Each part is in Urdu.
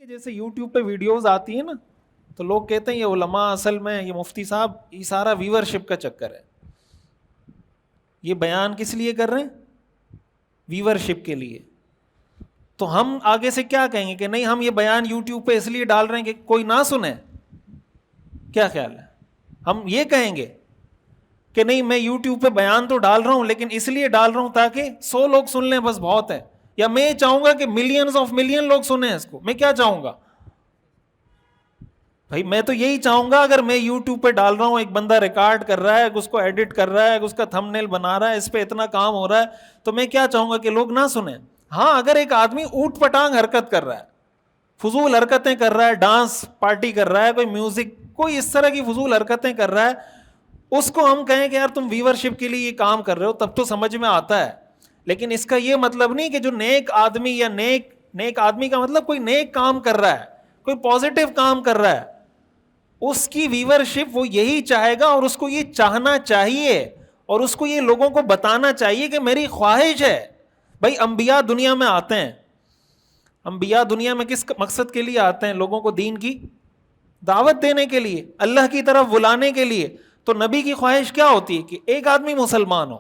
جیسے یوٹیوب پہ ویڈیوز آتی ہیں نا تو لوگ کہتے ہیں یہ علماء اصل میں یہ مفتی صاحب یہ سارا ویورشپ کا چکر ہے. یہ بیان کس لیے کر رہے ہیں؟ ویورشپ کے لیے. تو ہم آگے سے کیا کہیں گے کہ نہیں ہم یہ بیان یوٹیوب پہ اس لیے ڈال رہے ہیں کہ کوئی نہ سنے؟ کیا خیال ہے؟ ہم یہ کہیں گے کہ نہیں میں یوٹیوب پہ بیان تو ڈال رہا ہوں لیکن اس لیے ڈال رہا ہوں تاکہ 100 لوگ سن لیں بس بہت ہے، یا میں چاہوں گا کہ ملینز آف ملین لوگ سنیں اس کو؟ میں کیا چاہوں گا بھائی؟ میں تو یہی چاہوں گا اگر میں یوٹیوب پہ ڈال رہا ہوں، ایک بندہ ریکارڈ کر رہا ہے، اس کو ایڈٹ کر رہا ہے، اس کا تھم نیل بنا رہا ہے، اس پہ اتنا کام ہو رہا ہے، تو میں کیا چاہوں گا کہ لوگ نہ سنیں. ہاں اگر ایک آدمی اوٹ پٹانگ حرکت کر رہا ہے، فضول حرکتیں کر رہا ہے، ڈانس پارٹی کر رہا ہے، کوئی میوزک کوئی اس طرح کی فضول حرکتیں کر رہا ہے، اس کو ہم کہیں کہ یار تم ویورشپ کے لیے یہ کام کر رہے ہو، تب تو سمجھ میں آتا ہے. لیکن اس کا یہ مطلب نہیں کہ جو نیک آدمی یا نیک آدمی کا مطلب کوئی نیک کام کر رہا ہے، کوئی پازیٹیو کام کر رہا ہے، اس کی ویورشپ وہ یہی چاہے گا، اور اس کو یہ چاہنا چاہیے، اور اس کو یہ لوگوں کو بتانا چاہیے کہ میری خواہش ہے. بھائی انبیاء دنیا میں آتے ہیں، انبیاء دنیا میں کس مقصد کے لیے آتے ہیں؟ لوگوں کو دین کی دعوت دینے کے لیے، اللہ کی طرف بلانے کے لیے. تو نبی کی خواہش کیا ہوتی ہے؟ کہ ایک آدمی مسلمان ہو.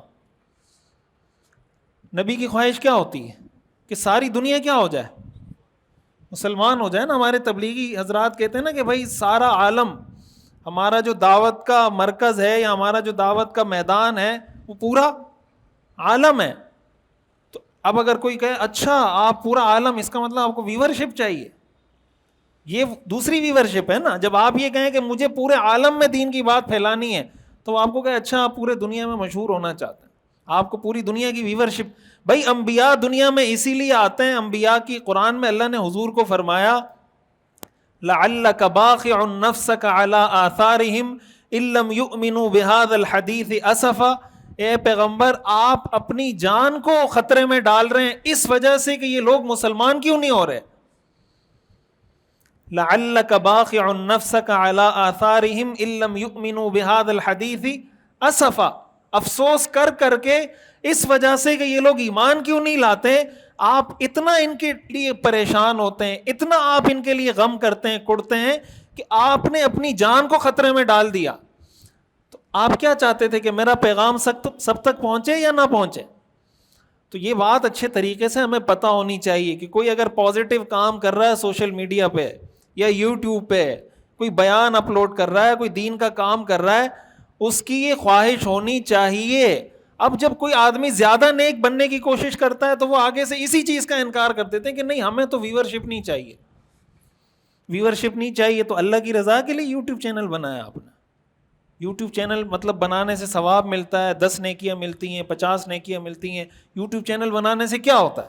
نبی کی خواہش کیا ہوتی ہے؟ کہ ساری دنیا کیا ہو جائے؟ مسلمان ہو جائے نا. ہمارے تبلیغی حضرات کہتے ہیں نا کہ بھائی سارا عالم، ہمارا جو دعوت کا مرکز ہے یا ہمارا جو دعوت کا میدان ہے وہ پورا عالم ہے. تو اب اگر کوئی کہے اچھا آپ پورا عالم، اس کا مطلب آپ کو ویورشپ چاہیے. یہ دوسری ویورشپ ہے نا. جب آپ یہ کہیں کہ مجھے پورے عالم میں دین کی بات پھیلانی ہے تو آپ کو کہے اچھا آپ پورے دنیا میں مشہور ہونا چاہتے ہیں، آپ کو پوری دنیا کی ویورشپ. بھائی انبیاء دنیا میں اسی لیے آتے ہیں. انبیاء کی قرآن میں اللہ نے حضور کو فرمایا لعلک باخع نفسک علی آثارہم ان لم یؤمنوا بہذا الحدیث اسفا. اے پیغمبر آپ اپنی جان کو خطرے میں ڈال رہے ہیں اس وجہ سے کہ یہ لوگ مسلمان کیوں نہیں ہو رہے. لعلک باخع نفسک علی آثارہم ان لم یؤمنوا بہذا الحدیث اسفا. افسوس کر کر کے اس وجہ سے کہ یہ لوگ ایمان کیوں نہیں لاتے، آپ اتنا ان کے لیے پریشان ہوتے ہیں، اتنا آپ ان کے لیے غم کرتے ہیں، کڑتے ہیں کہ آپ نے اپنی جان کو خطرے میں ڈال دیا. تو آپ کیا چاہتے تھے کہ میرا پیغام سب تک پہنچے یا نہ پہنچے؟ تو یہ بات اچھے طریقے سے ہمیں پتہ ہونی چاہیے کہ کوئی اگر پازیٹیو کام کر رہا ہے سوشل میڈیا پہ یا یوٹیوب پہ، کوئی بیان اپلوڈ کر رہا ہے، کوئی دین کا کام کر رہا ہے، اس کی یہ خواہش ہونی چاہیے. اب جب کوئی آدمی زیادہ نیک بننے کی کوشش کرتا ہے تو وہ آگے سے اسی چیز کا انکار کر دیتے ہیں کہ نہیں ہمیں تو ویورشپ نہیں چاہیے، ویورشپ نہیں چاہیے. تو اللہ کی رضا کے لیے یوٹیوب چینل بنایا آپ نے. یوٹیوب چینل مطلب بنانے سے ثواب ملتا ہے، 10 نیکیاں ملتی ہیں، 50 نیکیاں ملتی ہیں. یوٹیوب چینل بنانے سے کیا ہوتا ہے؟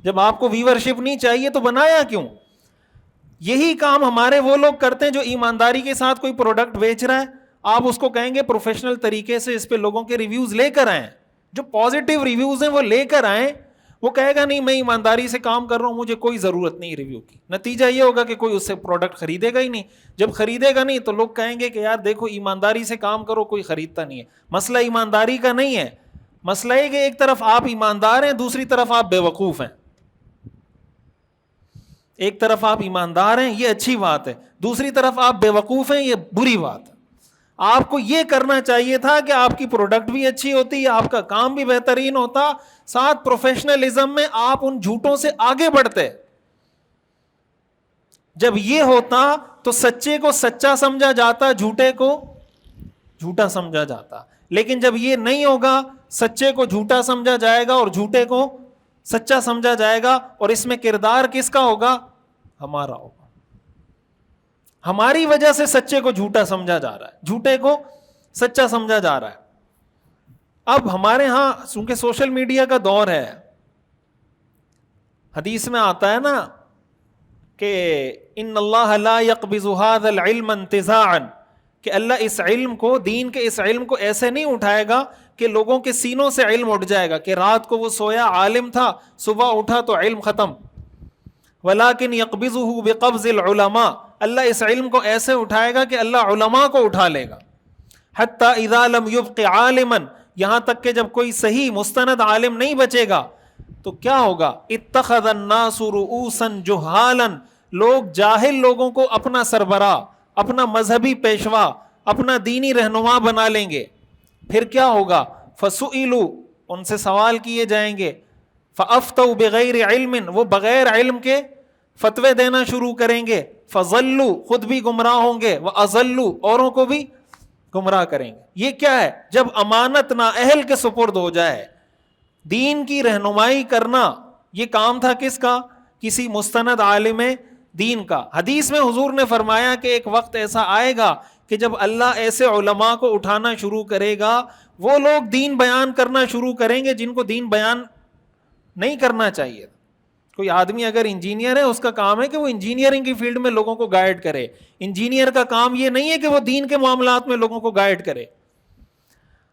جب آپ کو ویورشپ نہیں چاہیے تو بنایا کیوں؟ یہی کام ہمارے وہ لوگ کرتے ہیں جو ایمانداری کے ساتھ کوئی پروڈکٹ بیچ رہا ہے، آپ اس کو کہیں گے پروفیشنل طریقے سے اس پہ لوگوں کے ریویوز لے کر آئیں، جو پازیٹیو ریویوز ہیں وہ لے کر آئیں. وہ کہے گا نہیں میں ایمانداری سے کام کر رہا ہوں، مجھے کوئی ضرورت نہیں ریویو کی. نتیجہ یہ ہوگا کہ کوئی اس سے پروڈکٹ خریدے گا ہی نہیں. جب خریدے گا نہیں تو لوگ کہیں گے کہ یار دیکھو ایمانداری سے کام کرو، کوئی خریدتا نہیں ہے. مسئلہ ایمانداری کا نہیں ہے، مسئلہ یہ کہ ایک طرف آپ ایماندار ہیں، دوسری طرف آپ بے وقوف ہیں. ایک طرف آپ ایماندار ہیں یہ اچھی بات ہے، دوسری طرف آپ بے وقوف ہیں یہ بری بات ہے. آپ کو یہ کرنا چاہیے تھا کہ آپ کی پروڈکٹ بھی اچھی ہوتی، آپ کا کام بھی بہترین ہوتا، ساتھ پروفیشنلزم میں آپ ان جھوٹوں سے آگے بڑھتے. جب یہ ہوتا تو سچے کو سچا سمجھا جاتا، جھوٹے کو جھوٹا سمجھا جاتا. لیکن جب یہ نہیں ہوگا، سچے کو جھوٹا سمجھا جائے گا اور جھوٹے کو سچا سمجھا جائے گا. اور اس میں کردار کس کا ہوگا؟ ہمارا ہوگا. ہماری وجہ سے سچے کو جھوٹا سمجھا جا رہا ہے، جھوٹے کو سچا سمجھا جا رہا ہے. اب ہمارے ہاں چونکہ سوشل میڈیا کا دور ہے، حدیث میں آتا ہے نا کہ ان اللہ لا يقبض هذا العلم انتزاعا، کہ اللہ اس علم کو، دین کے اس علم کو ایسے نہیں اٹھائے گا کہ لوگوں کے سینوں سے علم اٹھ جائے گا، کہ رات کو وہ سویا عالم تھا، صبح اٹھا تو علم ختم. ولیکن یقبضہ بقبض العلماء، اللہ اس علم کو ایسے اٹھائے گا کہ اللہ علماء کو اٹھا لے گا. حتی اذا لم یبق عالما، یہاں تک کہ جب کوئی صحیح مستند عالم نہیں بچے گا تو کیا ہوگا؟ اتخذ الناس رؤوسا جہالا، لوگ جاہل لوگوں کو اپنا سربراہ، اپنا مذہبی پیشوا، اپنا دینی رہنما بنا لیں گے، پھر کیا ہوگا؟ فسئلوا، ان سے سوال کیے جائیں گے، فافتوا بغیر علم، وہ بغیر علم کے فتوے دینا شروع کریں گے، فضلوا، خود بھی گمراہ ہوں گے، واضلوا، اوروں کو بھی گمراہ کریں گے۔ یہ کیا ہے؟ جب امانت نااہل کے سپرد ہو جائے، دین کی رہنمائی کرنا یہ کام تھا کس کا؟ کسی مستند عالم دین کا۔ حدیث میں حضور نے فرمایا کہ ایک وقت ایسا آئے گا کہ جب اللہ ایسے علماء کو اٹھانا شروع کرے گا، وہ لوگ دین بیان کرنا شروع کریں گے جن کو دین بیان نہیں کرنا چاہیے۔ کوئی آدمی اگر انجینئر ہے، اس کا کام ہے کہ وہ انجینئرنگ کی فیلڈ میں لوگوں کو گائیڈ کرے۔ انجینئر کا کام یہ نہیں ہے کہ وہ دین کے معاملات میں لوگوں کو گائیڈ کرے۔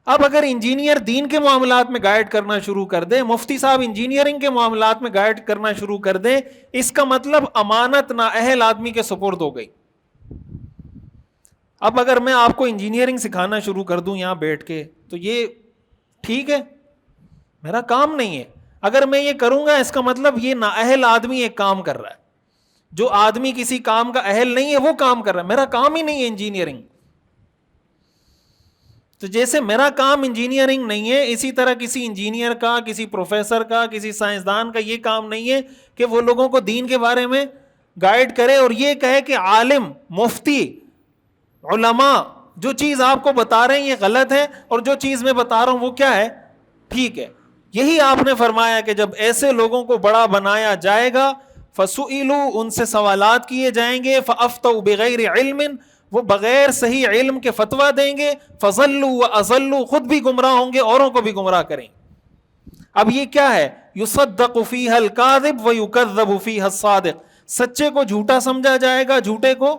اب اگر انجینئر دین کے معاملات میں گائیڈ کرنا شروع کر دے، مفتی صاحب انجینئرنگ کے معاملات میں گائیڈ کرنا شروع کر دے، اس کا مطلب امانت نااہل آدمی کے سپرد ہو گئی۔ اب اگر میں آپ کو انجینئرنگ سکھانا شروع کر دوں یہاں بیٹھ کے، تو یہ ٹھیک ہے، میرا کام نہیں ہے۔ اگر میں یہ کروں گا، اس کا مطلب یہ نااہل آدمی ایک کام کر رہا ہے۔ جو آدمی کسی کام کا اہل نہیں ہے وہ کام کر رہا ہے، میرا کام ہی نہیں ہے انجینئرنگ۔ تو جیسے میرا کام انجینئرنگ نہیں ہے، اسی طرح کسی انجینئر کا، کسی پروفیسر کا، کسی سائنسدان کا یہ کام نہیں ہے کہ وہ لوگوں کو دین کے بارے میں گائیڈ کرے اور یہ کہے کہ عالم، مفتی، علماء جو چیز آپ کو بتا رہے ہیں یہ غلط ہے اور جو چیز میں بتا رہا ہوں وہ کیا ہے؟ ٹھیک ہے۔ یہی آپ نے فرمایا کہ جب ایسے لوگوں کو بڑا بنایا جائے گا، فسئلوا، ان سے سوالات کیے جائیں گے، فافتوا بغیر علم، وہ بغیر صحیح علم کے فتویٰ دیں گے، فضلوا واضلوا، خود بھی گمراہ ہوں گے، اوروں کو بھی گمراہ کریں۔ اب یہ کیا ہے؟ یصدق فیہا الکاذب ویکذب فیہا الصادق، سچے کو جھوٹا سمجھا جائے گا، جھوٹے کو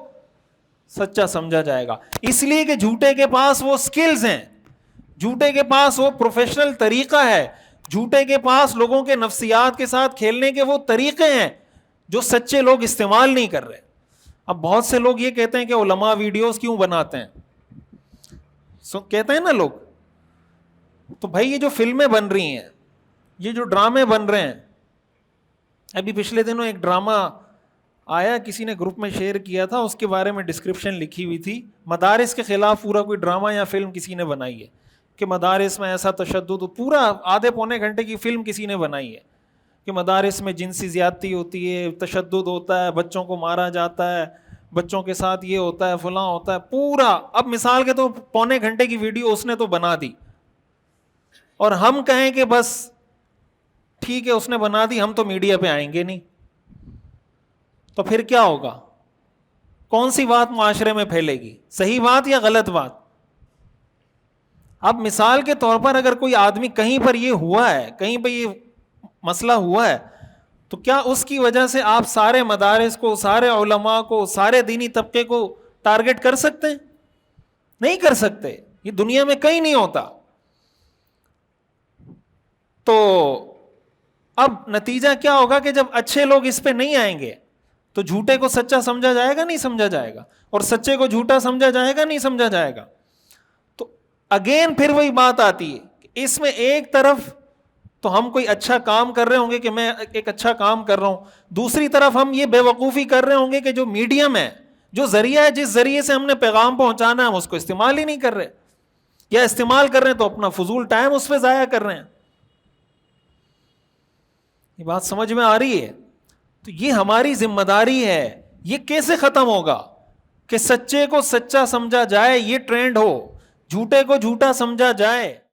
سچا سمجھا جائے گا، اس لیے کہ جھوٹے کے پاس وہ سکلز ہیں، جھوٹے کے پاس وہ پروفیشنل طریقہ ہے، جھوٹے کے پاس لوگوں کے نفسیات کے ساتھ کھیلنے کے وہ طریقے ہیں جو سچے لوگ استعمال نہیں کر رہے۔ اب بہت سے لوگ یہ کہتے ہیں کہ علماء ویڈیوز کیوں بناتے ہیں، کہتے ہیں نا لوگ، تو بھائی یہ جو فلمیں بن رہی ہیں، یہ جو ڈرامے بن رہے ہیں، ابھی پچھلے دنوں ایک ڈرامہ آیا، کسی نے گروپ میں شیئر کیا تھا، اس کے بارے میں ڈسکرپشن لکھی ہوئی تھی، مدارس کے خلاف پورا کوئی ڈرامہ یا فلم کسی نے بنائی ہے کہ مدارس میں ایسا تشدد، پورا آدھے پونے گھنٹے کی فلم کسی نے بنائی ہے کہ مدارس میں جنسی زیادتی ہوتی ہے، تشدد ہوتا ہے، بچوں کو مارا جاتا ہے، بچوں کے ساتھ یہ ہوتا ہے، فلاں ہوتا ہے، پورا۔ اب مثال کے تو پونے گھنٹے کی ویڈیو اس نے تو بنا دی، اور ہم کہیں کہ بس ٹھیک ہے اس نے بنا دی، ہم تو میڈیا پہ آئیں گے نہیں، تو پھر کیا ہوگا؟ کون سی بات معاشرے میں پھیلے گی؟ صحیح بات یا غلط بات؟ اب مثال کے طور پر اگر کوئی آدمی کہیں پر یہ ہوا ہے، کہیں پہ یہ مسئلہ ہوا ہے، تو کیا اس کی وجہ سے آپ سارے مدارس کو، سارے علماء کو، سارے دینی طبقے کو ٹارگٹ کر سکتے ہیں؟ نہیں کر سکتے، یہ دنیا میں کہیں نہیں ہوتا۔ تو اب نتیجہ کیا ہوگا کہ جب اچھے لوگ اس پہ نہیں آئیں گے تو جھوٹے کو سچا سمجھا جائے گا؟ نہیں سمجھا جائے گا، اور سچے کو جھوٹا سمجھا جائے گا؟ نہیں سمجھا جائے گا۔ تو اگین پھر وہی بات آتی ہے کہ اس میں ایک طرف تو ہم کوئی اچھا کام کر رہے ہوں گے کہ میں ایک اچھا کام کر رہا ہوں، دوسری طرف ہم یہ بے وقوفی کر رہے ہوں گے کہ جو میڈیم ہے، جو ذریعہ ہے، جس ذریعے سے ہم نے پیغام پہنچانا ہے، ہم اس کو استعمال ہی نہیں کر رہے، یا استعمال کر رہے ہیں تو اپنا فضول ٹائم اس پہ ضائع کر رہے ہیں۔ یہ بات سمجھ میں آ رہی ہے؟ تو یہ ہماری ذمہ داری ہے۔ یہ کیسے ختم ہوگا کہ سچے کو سچا سمجھا جائے، یہ ٹرینڈ ہو، جھوٹے کو جھوٹا سمجھا جائے۔